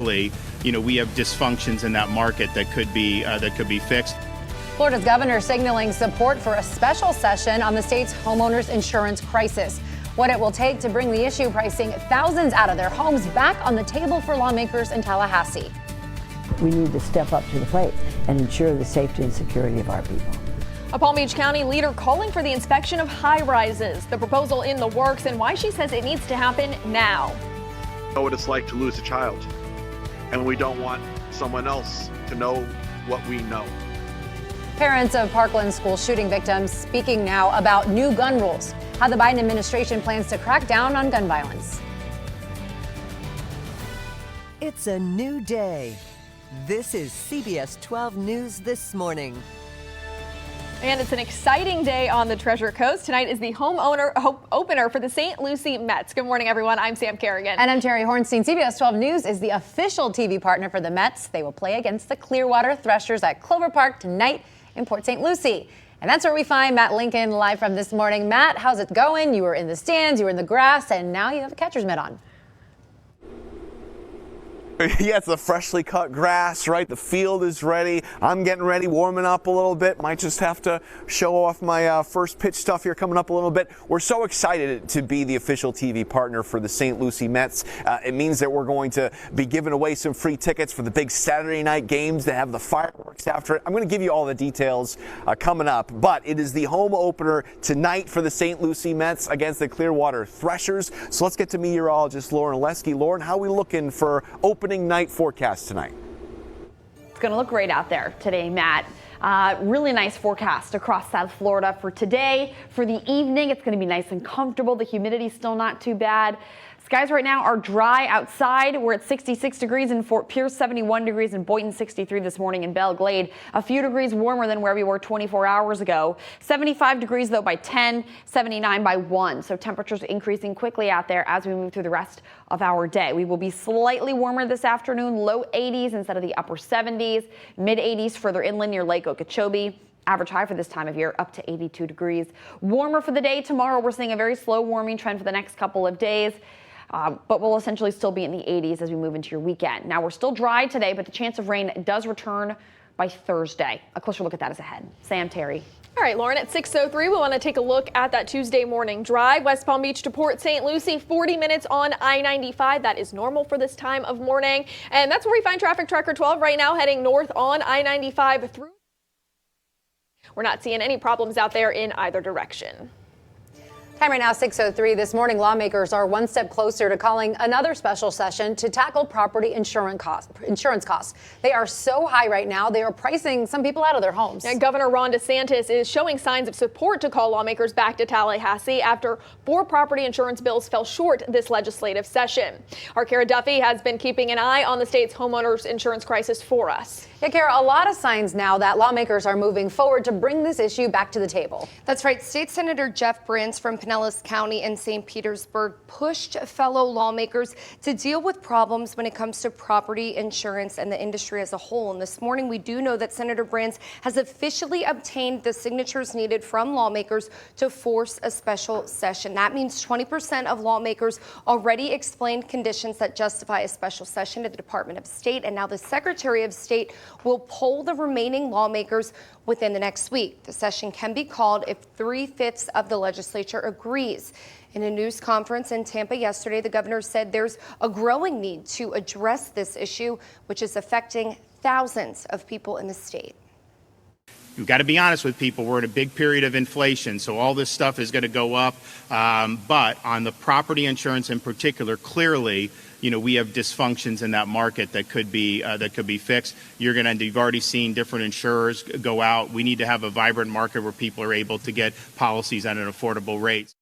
clearly, we have dysfunctions in that market that could be fixed. Florida's governor signaling support for a special session on the state's homeowners insurance crisis. What it will take to bring the issue pricing thousands out of their homes back on the table for lawmakers in Tallahassee. We need to step up to the plate and ensure the safety and security of our people. A Palm Beach County leader calling for the inspection of high-rises. The proposal in the works and why she says it needs to happen now. Know what it's like to lose a child, and we don't want someone else to know what we know. Parents of Parkland school shooting victims speaking now about new gun rules, how the Biden administration plans to crack down on gun violence. It's a new day. This is CBS 12 News This Morning. And it's an exciting day on the Treasure Coast. Tonight is the opener for the St. Lucie Mets. Good morning, everyone. I'm Sam Kerrigan. And I'm Terry Hornstein. CBS 12 News is the official TV partner for the Mets. They will play against the Clearwater Threshers at Clover Park tonight in Port St. Lucie. And that's where we find Matt Lincoln live from this morning. Matt, how's it going? You were in the stands, you were in the grass, and now you have a catcher's mitt on. Yeah, it's the freshly cut grass, right? The field is ready. I'm getting ready, warming up a little bit. Might just have to show off my first pitch stuff here coming up a little bit. We're so excited to be the official TV partner for the St. Lucie Mets. It means that we're going to be giving away some free tickets for the big Saturday night games that have the fireworks after it. I'm going to give you all the details coming up, but it is the home opener tonight for the St. Lucie Mets against the Clearwater Threshers. So let's get to meteorologist Lauren Lesky. Lauren, how are we looking for opening night forecast tonight? It's going to look great out there today, Matt. Really nice forecast across South Florida for today. For the evening, it's going to be nice and comfortable. The humidity's still not too bad. Skies right now are dry outside. We're at 66 degrees in Fort Pierce, 71 degrees in Boynton, 63 this morning in Belle Glade. A few degrees warmer than where we were 24 hours ago. 75 degrees, though, by 10, 79 by 1. So temperatures increasing quickly out there as we move through the rest of our day. We will be slightly warmer this afternoon, low 80s instead of the upper 70s, mid 80s further inland near Lake Okeechobee. Average high for this time of year up to 82 degrees. Warmer for the day tomorrow. We're seeing a very slow warming trend for the next couple of days. But we'll essentially still be in the 80s as we move into your weekend. Now, we're still dry today, but the chance of rain does return by Thursday. A closer look at that is ahead. Sam, Terry. All right, Lauren, at 6:03, we want to take a look at that Tuesday morning drive. West Palm Beach to Port St. Lucie, 40 minutes on I-95. That is normal for this time of morning. And that's where we find traffic tracker 12 right now heading north on I-95 through. We're not seeing any problems out there in either direction. Time right now, 6:03. This morning, lawmakers are one step closer to calling another special session to tackle property insurance costs. They are so high right now, they are pricing some people out of their homes. And Governor Ron DeSantis is showing signs of support to call lawmakers back to Tallahassee after 4 property insurance bills fell short this legislative session. Our Kara Duffy has been keeping an eye on the state's homeowners insurance crisis for us. Yeah, Kara, a lot of signs now that lawmakers are moving forward to bring this issue back to the table. That's right. State Senator Jeff Brands from Pinellas County and St. Petersburg pushed fellow lawmakers to deal with problems when it comes to property insurance and the industry as a whole. And this morning, we do know that Senator Brands has officially obtained the signatures needed from lawmakers to force a special session. That means 20% of lawmakers already explained conditions that justify a special session to the Department of State. And now the Secretary of State will poll the remaining lawmakers within the next week. The session can be called if 3/5 of the legislature agrees. In a news conference in Tampa yesterday, the governor said there's a growing need to address this issue, which is affecting thousands of people in the state. You've got to be honest with people. We're in a big period of inflation, so all this stuff is going to go up. But on the property insurance in particular, clearly, we have dysfunctions in that market that could be fixed. You've already seen different insurers go out. We need to have a vibrant market where people are able to get policies at an affordable rate.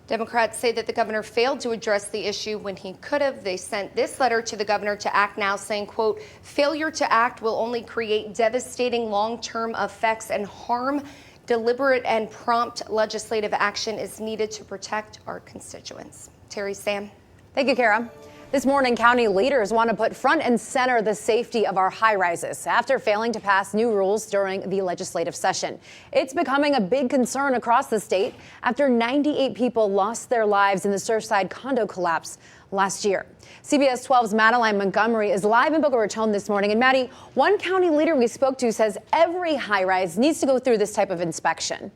Democrats say that the governor failed to address the issue when he could have. They sent this letter to the governor to act now, saying, quote, failure to act will only create devastating long-term effects and harm. Deliberate and prompt legislative action is needed to protect our constituents. Terry, Sam. Thank you, Kara. This morning, county leaders want to put front and center the safety of our high-rises after failing to pass new rules during the legislative session. It's becoming a big concern across the state after 98 people lost their lives in the Surfside condo collapse last year. CBS 12's Madeline Montgomery is live in Boca Raton this morning. And Maddie, one county leader we spoke to says every high-rise needs to go through this type of inspection.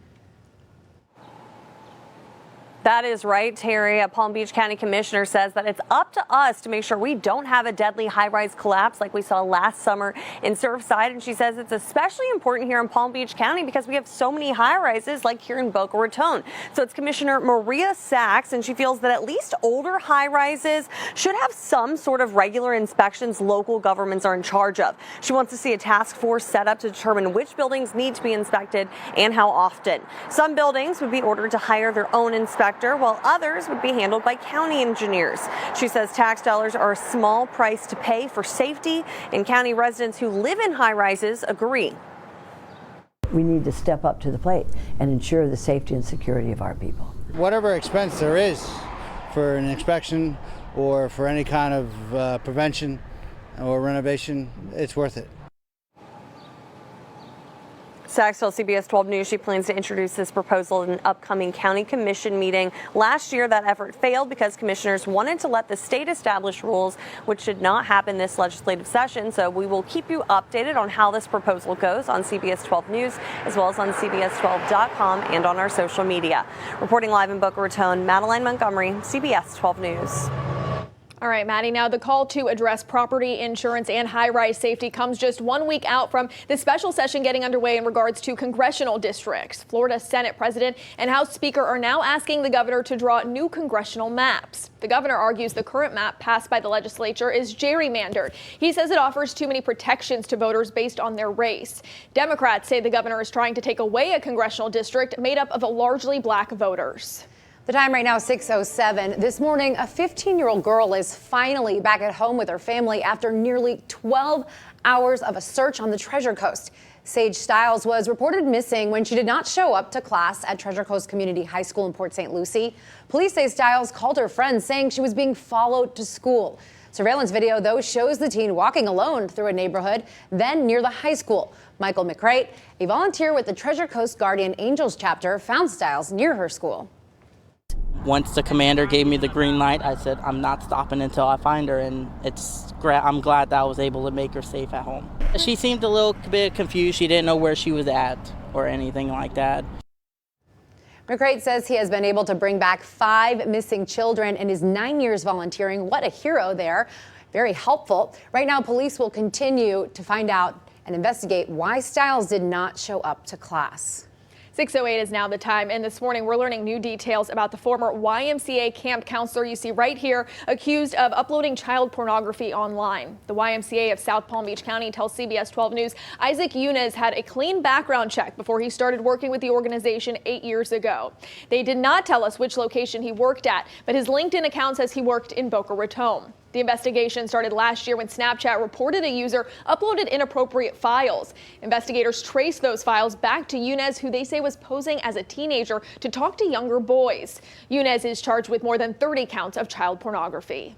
That is right, Terry. A Palm Beach County Commissioner says that it's up to us to make sure we don't have a deadly high-rise collapse like we saw last summer in Surfside. And she says it's especially important here in Palm Beach County because we have so many high-rises like here in Boca Raton. So it's Commissioner Maria Sachs, and she feels that at least older high-rises should have some sort of regular inspections local governments are in charge of. She wants to see a task force set up to determine which buildings need to be inspected and how often. Some buildings would be ordered to hire their own inspector, while others would be handled by county engineers. She says tax dollars are a small price to pay for safety, and county residents who live in high-rises agree. We need to step up to the plate and ensure the safety and security of our people. Whatever expense there is for an inspection or for any kind of prevention or renovation, it's worth it. Sachs told CBS 12 News she plans to introduce this proposal in an upcoming county commission meeting. Last year, that effort failed because commissioners wanted to let the state establish rules, which did not happen this legislative session. So we will keep you updated on how this proposal goes on CBS 12 News, as well as on CBS12.com and on our social media. Reporting live in Boca Raton, Madeline Montgomery, CBS 12 News. All right, Maddie, now the call to address property insurance and high-rise safety comes just 1 week out from the special session getting underway in regards to congressional districts. Florida Senate President and House Speaker are now asking the governor to draw new congressional maps. The governor argues the current map passed by the legislature is gerrymandered. He says it offers too many protections to voters based on their race. Democrats say the governor is trying to take away a congressional district made up of largely black voters. The time right now is 6:07. This morning, a 15-year-old girl is finally back at home with her family after nearly 12 hours of a search on the Treasure Coast. Sage Stiles was reported missing when she did not show up to class at Treasure Coast Community High School in Port St. Lucie. Police say Stiles called her friends saying she was being followed to school. Surveillance video, though, shows the teen walking alone through a neighborhood, then near the high school. Michael McCrate, a volunteer with the Treasure Coast Guardian Angels chapter, found Stiles near her school. Once the commander gave me the green light, I said, I'm not stopping until I find her, and I'm glad that I was able to make her safe at home. She seemed a little bit confused. She didn't know where she was at or anything like that. McCrate says he has been able to bring back 5 missing children in his 9 years volunteering. What a hero there. Very helpful. Right now, police will continue to find out and investigate why Stiles did not show up to class. 6:08 is now the time, and this morning we're learning new details about the former YMCA camp counselor you see right here, accused of uploading child pornography online. The YMCA of South Palm Beach County tells CBS 12 News Isaac Yunez had a clean background check before he started working with the organization 8 years ago. They did not tell us which location he worked at, but his LinkedIn account says he worked in Boca Raton. The investigation started last year when Snapchat reported a user uploaded inappropriate files. Investigators traced those files back to Yunez, who they say was posing as a teenager to talk to younger boys. Yunez is charged with more than 30 counts of child pornography.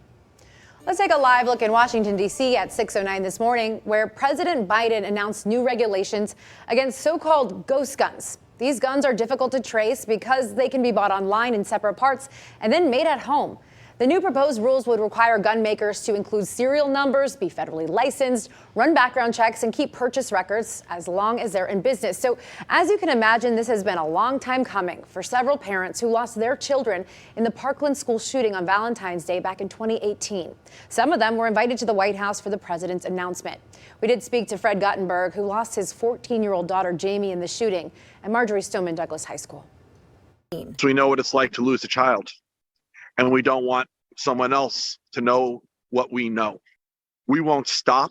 Let's take a live look in Washington, D.C. at 6:09 this morning, where President Biden announced new regulations against so-called ghost guns. These guns are difficult to trace because they can be bought online in separate parts and then made at home. The new proposed rules would require gun makers to include serial numbers, be federally licensed, run background checks, and keep purchase records as long as they're in business. So as you can imagine, this has been a long time coming for several parents who lost their children in the Parkland school shooting on Valentine's Day back in 2018. Some of them were invited to the White House for the president's announcement. We did speak to Fred Guttenberg, who lost his 14-year-old daughter, Jamie, in the shooting at Marjorie Stoneman Douglas High School. So we know what it's like to lose a child, and we don't want someone else to know what we know. We won't stop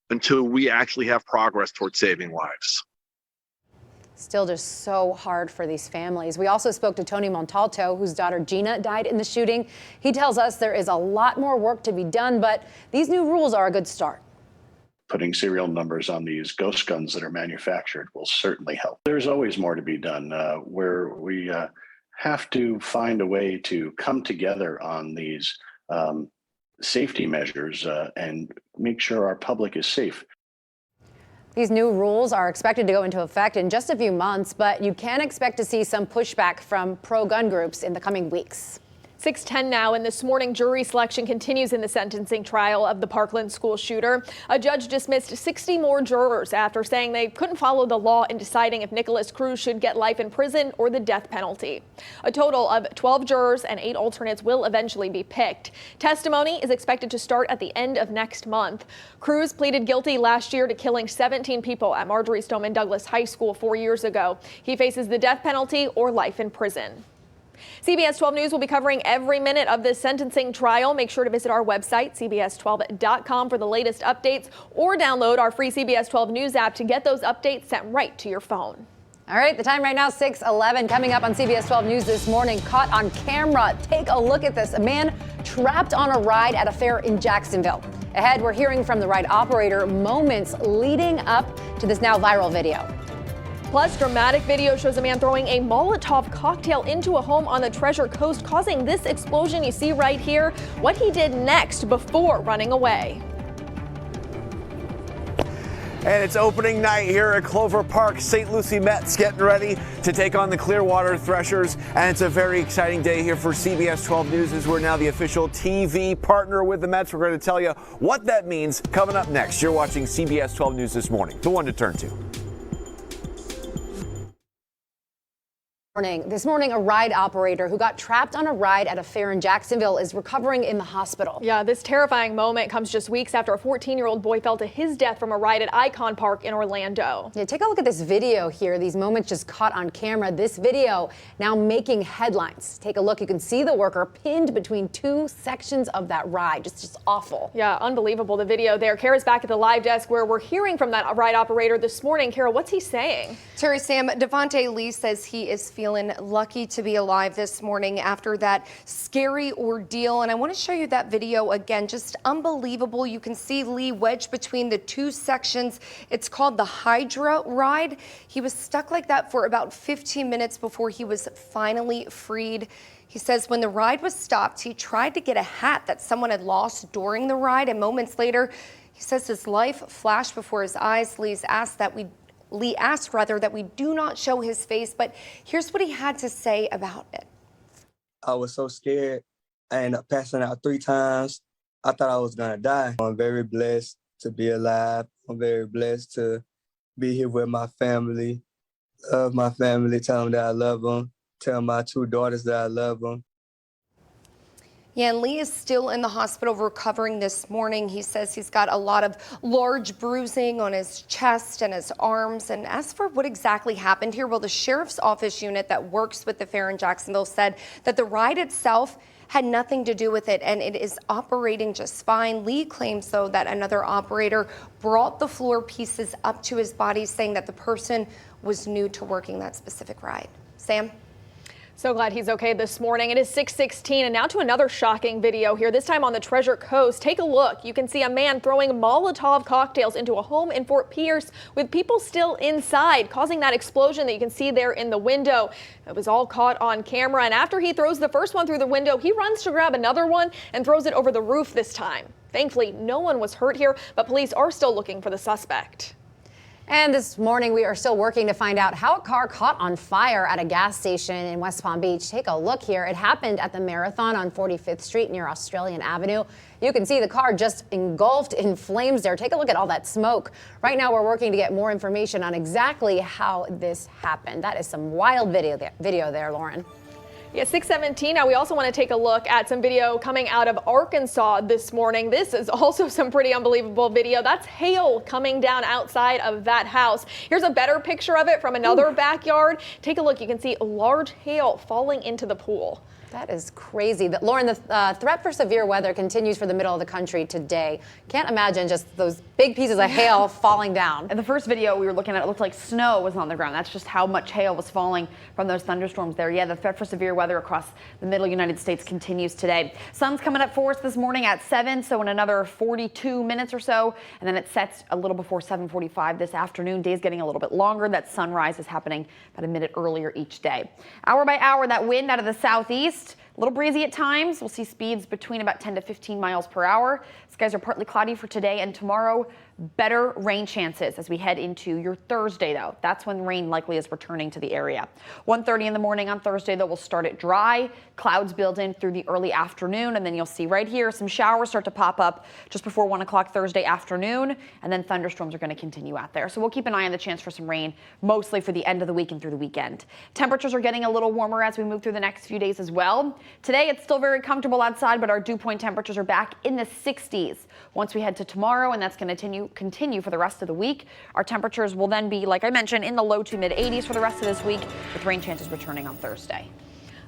until we actually have progress towards saving lives. Still just so hard for these families. We also spoke to Tony Montalto, whose daughter Gina died in the shooting. He tells us there is a lot more work to be done, but these new rules are a good start. Putting serial numbers on these ghost guns that are manufactured will certainly help. There's always more to be done where we have to find a way to come together on these safety measures and make sure our public is safe. These new rules are expected to go into effect in just a few months, but you can expect to see some pushback from pro-gun groups in the coming weeks. 6:10 now, and this morning jury selection continues in the sentencing trial of the Parkland school shooter. A judge dismissed 60 more jurors after saying they couldn't follow the law in deciding if Nicholas Cruz should get life in prison or the death penalty. A total of 12 jurors and 8 alternates will eventually be picked. Testimony is expected to start at the end of next month. Cruz pleaded guilty last year to killing 17 people at Marjory Stoneman Douglas High School 4 years ago. He faces the death penalty or life in prison. CBS 12 News will be covering every minute of this sentencing trial. Make sure to visit our website, cbs12.com, for the latest updates, or download our free CBS 12 News app to get those updates sent right to your phone. All right, the time right now, 6:11. Coming up on CBS 12 News this morning, caught on camera. Take a look at this. A man trapped on a ride at a fair in Jacksonville. Ahead, we're hearing from the ride operator moments leading up to this now viral video. Plus, dramatic video shows a man throwing a Molotov cocktail into a home on the Treasure Coast, causing this explosion you see right here. What he did next before running away. And it's opening night here at Clover Park. St. Lucie Mets getting ready to take on the Clearwater Threshers. And it's a very exciting day here for CBS 12 News as we're now the official TV partner with the Mets. We're going to tell you what that means coming up next. You're watching CBS 12 News this morning, the one to turn to. This morning, a ride operator who got trapped on a ride at a fair in Jacksonville is recovering in the hospital. Yeah, this terrifying moment comes just weeks after a 14-year-old boy fell to his death from a ride at Icon Park in Orlando. Yeah, take a look at this video here. These moments just caught on camera. This video now making headlines. Take a look. You can see the worker pinned between 2 sections of that ride. Just awful. Yeah, unbelievable, the video there. Kara's back at the live desk where we're hearing from that ride operator this morning. Kara, what's he saying? Terry, Sam, Devontae Lee says he is feeling lucky to be alive this morning after that scary ordeal. And I want to show you that video again. Just unbelievable. You can see Lee wedged between the 2 sections. It's called the Hydra ride. He was stuck like that for about 15 minutes before he was finally freed. He says when the ride was stopped, he tried to get a hat that someone had lost during the ride. And moments later, he says his life flashed before his eyes. Lee asked that we do not show his face, but here's what he had to say about it. I was so scared. I ended up passing out 3 times. I thought I was gonna die. I'm very blessed to be alive. I'm very blessed to be here with my family. Love my family, tell them that I love them. Tell my 2 daughters that I love them. Yeah, and Lee is still in the hospital recovering this morning. He says he's got a lot of large bruising on his chest and his arms. And as for what exactly happened here, well, the sheriff's office unit that works with the fair in Jacksonville said that the ride itself had nothing to do with it, and it is operating just fine. Lee claims, though, that another operator brought the floor pieces up to his body, saying that the person was new to working that specific ride. Sam? So glad he's okay this morning. It is 6:16, and now to another shocking video here, this time on the Treasure Coast. Take a look. You can see a man throwing Molotov cocktails into a home in Fort Pierce with people still inside, causing that explosion that you can see there in the window. It was all caught on camera, and after he throws the first one through the window, he runs to grab another one and throws it over the roof this time. Thankfully, no one was hurt here, but police are still looking for the suspect. And this morning, we are still working to find out how a car caught on fire at a gas station in West Palm Beach. Take a look here. It happened at the Marathon on 45th Street near Australian Avenue. You can see the car just engulfed in flames there. Take a look at all that smoke. Right now, we're working to get more information on exactly how this happened. That is some wild video there, Lauren. Yeah, 6:17. Now we also want to take a look at some video coming out of Arkansas this morning. This is also some pretty unbelievable video. That's hail coming down outside of that house. Here's a better picture of it from another backyard. Take a look. You can see large hail falling into the pool. That is crazy. Lauren, the threat for severe weather continues for the middle of the country today. Can't imagine just those big pieces of hail falling down. And the first video we were looking at, it looked like snow was on the ground. That's just how much hail was falling from those thunderstorms there. Yeah, the threat for severe weather across the middle United States continues today. Sun's coming up for us this morning at 7, so in another 42 minutes or so. And then it sets a little before 7:45 this afternoon. Day's getting a little bit longer. That sunrise is happening about a minute earlier each day. Hour by hour, that wind out of the southeast A little breezy at times. We'll see speeds between about 10 to 15 miles per hour. Skies are partly cloudy for today and tomorrow. Better rain chances as we head into your Thursday, though. That's when rain likely is returning to the area. 1:30 in the morning on Thursday, though, we'll start it dry. Clouds build in through the early afternoon, and then you'll see right here some showers start to pop up just before 1 o'clock Thursday afternoon, and then thunderstorms are going to continue out there. So we'll keep an eye on the chance for some rain, mostly for the end of the week and through the weekend. Temperatures are getting a little warmer as we move through the next few days as well. Today, it's still very comfortable outside, but our dew point temperatures are back in the 60s once we head to tomorrow, and that's going to continue for the rest of the week. Our temperatures will then be, like I mentioned, in the low to mid 80s for the rest of this week, with rain chances returning on Thursday.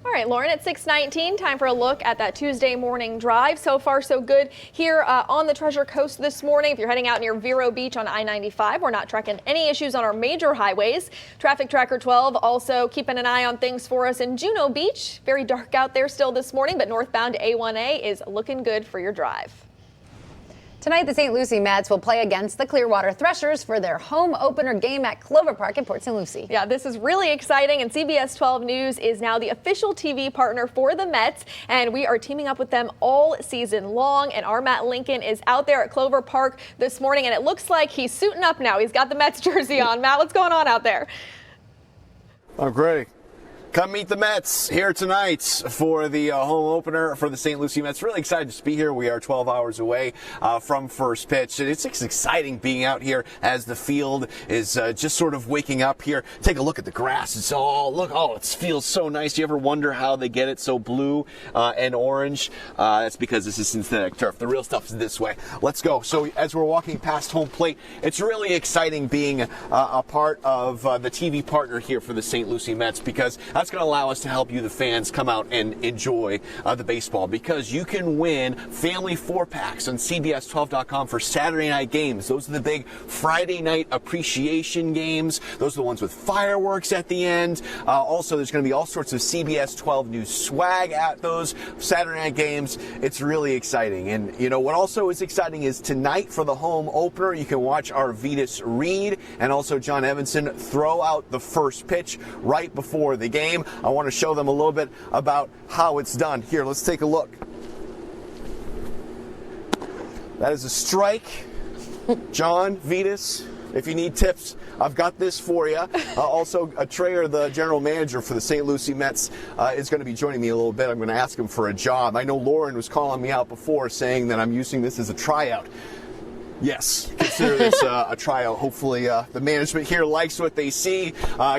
All right, Lauren, at 6:19, time for a look at that Tuesday morning drive. So far, so good here on the Treasure Coast this morning. If you're heading out near Vero Beach on I-95, we're not tracking any issues on our major highways. Traffic Tracker 12 also keeping an eye on things for us in Juno Beach. Very dark out there still this morning, but northbound A1A is looking good for your drive. Tonight, the St. Lucie Mets will play against the Clearwater Threshers for their home opener game at Clover Park in Port St. Lucie. Yeah, this is really exciting, and CBS 12 News is now the official TV partner for the Mets, and we are teaming up with them all season long, and our Matt Lincoln is out there at Clover Park this morning, and it looks like he's suiting up now. He's got the Mets jersey on. Matt, what's going on out there? I'm great. Come meet the Mets here tonight for the home opener for the St. Lucie Mets. Really excited to be here. We are 12 hours away from first pitch. It's exciting being out here as the field is just sort of waking up here. Take a look at the grass. It's all, it feels so nice. You ever wonder how they get it so blue and orange? That's because this is synthetic turf. The real stuff is this way. Let's go. So as we're walking past home plate, it's really exciting being a part of the TV partner here for the St. Lucie Mets, because that's going to allow us to help you, the fans, come out and enjoy the baseball, because you can win family 4-packs on CBS12.com for Saturday night games. Those are the big Friday night appreciation games. Those are the ones with fireworks at the end. Also, there's going to be all sorts of CBS 12 News swag at those Saturday night games. It's really exciting. And, you know, what also is exciting is tonight for the home opener, you can watch our Vetus Reed and also John Evanson throw out the first pitch right before the game. I want to show them a little bit about how it's done. Here, let's take a look. That is a strike. John, Vetus, if you need tips, I've got this for you. Also, Trayer, the general manager for the St. Lucie Mets, is going to be joining me a little bit. I'm going to ask him for a job. I know Lauren was calling me out before saying that I'm using this as a tryout. Yes, consider this a tryout. Hopefully the management here likes what they see.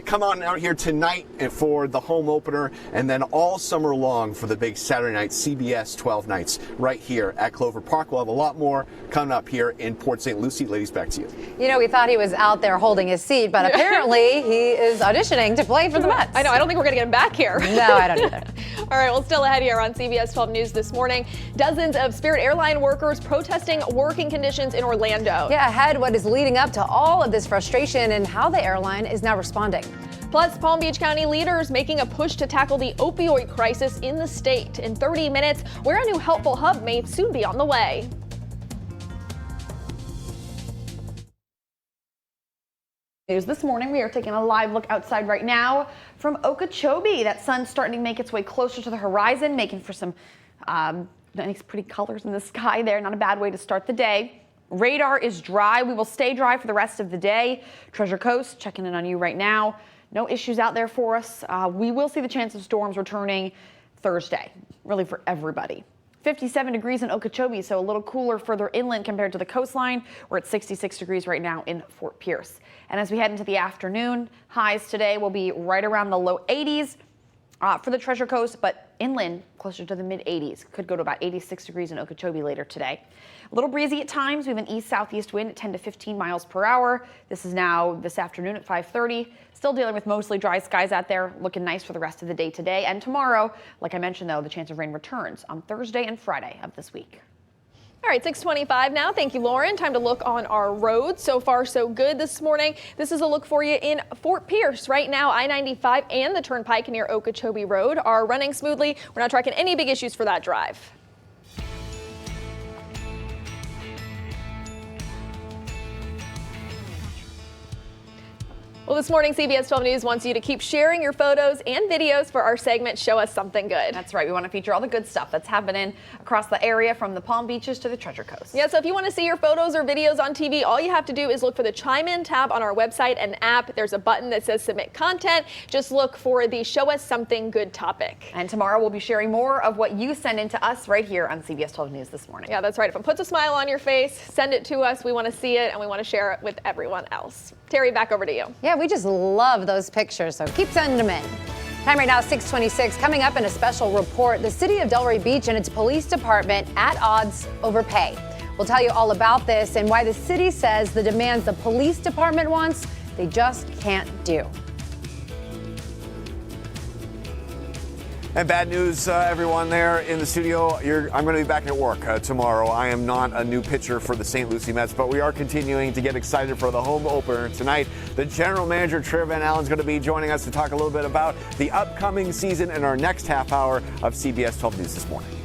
Come on out here tonight for the home opener, and then all summer long for the big Saturday night CBS 12 nights right here at Clover Park. We'll have a lot more coming up here in Port St. Lucie. Ladies, back to you. You know, we thought he was out there holding his seat, but apparently he is auditioning to play for the Mets. I know. I don't think we're going to get him back here. No, I don't either. All right, well, still ahead here on CBS 12 News this morning. Dozens of Spirit Airline workers protesting working conditions in Orlando. Yeah, ahead, what is leading up to all of this frustration and how the airline is now responding. Plus, Palm Beach County leaders making a push to tackle the opioid crisis in the state. In 30 minutes, where a new helpful hub may soon be on the way. News this morning, we are taking a live look outside right now from Okeechobee. That sun's starting to make its way closer to the horizon, making for some nice pretty colors in the sky there. Not a bad way to start the day. Radar is dry. We will stay dry for the rest of the day. Treasure Coast, checking in on you right now. No issues out there for us. We will see the chance of storms returning Thursday, really for everybody. 57 degrees in Okeechobee, so a little cooler further inland compared to the coastline. We're at 66 degrees right now in Fort Pierce. And as we head into the afternoon, highs today will be right around the low 80s for the Treasure Coast, but inland closer to the mid 80s. Could go to about 86 degrees in Okeechobee later today. A little breezy at times. We have an east-southeast wind at 10 to 15 miles per hour. This is now this afternoon at 5:30. Still dealing with mostly dry skies out there. Looking nice for the rest of the day today and tomorrow. Like I mentioned, though, the chance of rain returns on Thursday and Friday of this week. All right, 6:25 now. Thank you, Lauren. Time to look on our roads. So far, so good this morning. This is a look for you in Fort Pierce. Right now, I-95 and the Turnpike near Okeechobee Road are running smoothly. We're not tracking any big issues for that drive. Well, this morning, CBS 12 News wants you to keep sharing your photos and videos for our segment, Show Us Something Good. That's right. We want to feature all the good stuff that's happening across the area from the Palm Beaches to the Treasure Coast. Yeah, so if you want to see your photos or videos on TV, all you have to do is look for the Chime In tab on our website and app. There's a button that says Submit Content. Just look for the Show Us Something Good topic. And tomorrow we'll be sharing more of what you send in to us right here on CBS 12 News this morning. Yeah, that's right. If it puts a smile on your face, send it to us. We want to see it and we want to share it with everyone else. Terry, back over to you. Yeah, we just love those pictures, so keep sending them in. Time right now, 6:26. Coming up in a special report, the city of Delray Beach and its police department at odds over pay. We'll tell you all about this and why the city says the demands the police department wants, they just can't do. And bad news, everyone there in the studio. I'm going to be back at work tomorrow. I am not a new pitcher for the St. Lucie Mets, but we are continuing to get excited for the home opener tonight. The general manager, Trevor Van Allen, is going to be joining us to talk a little bit about the upcoming season in our next half hour of CBS 12 News this morning.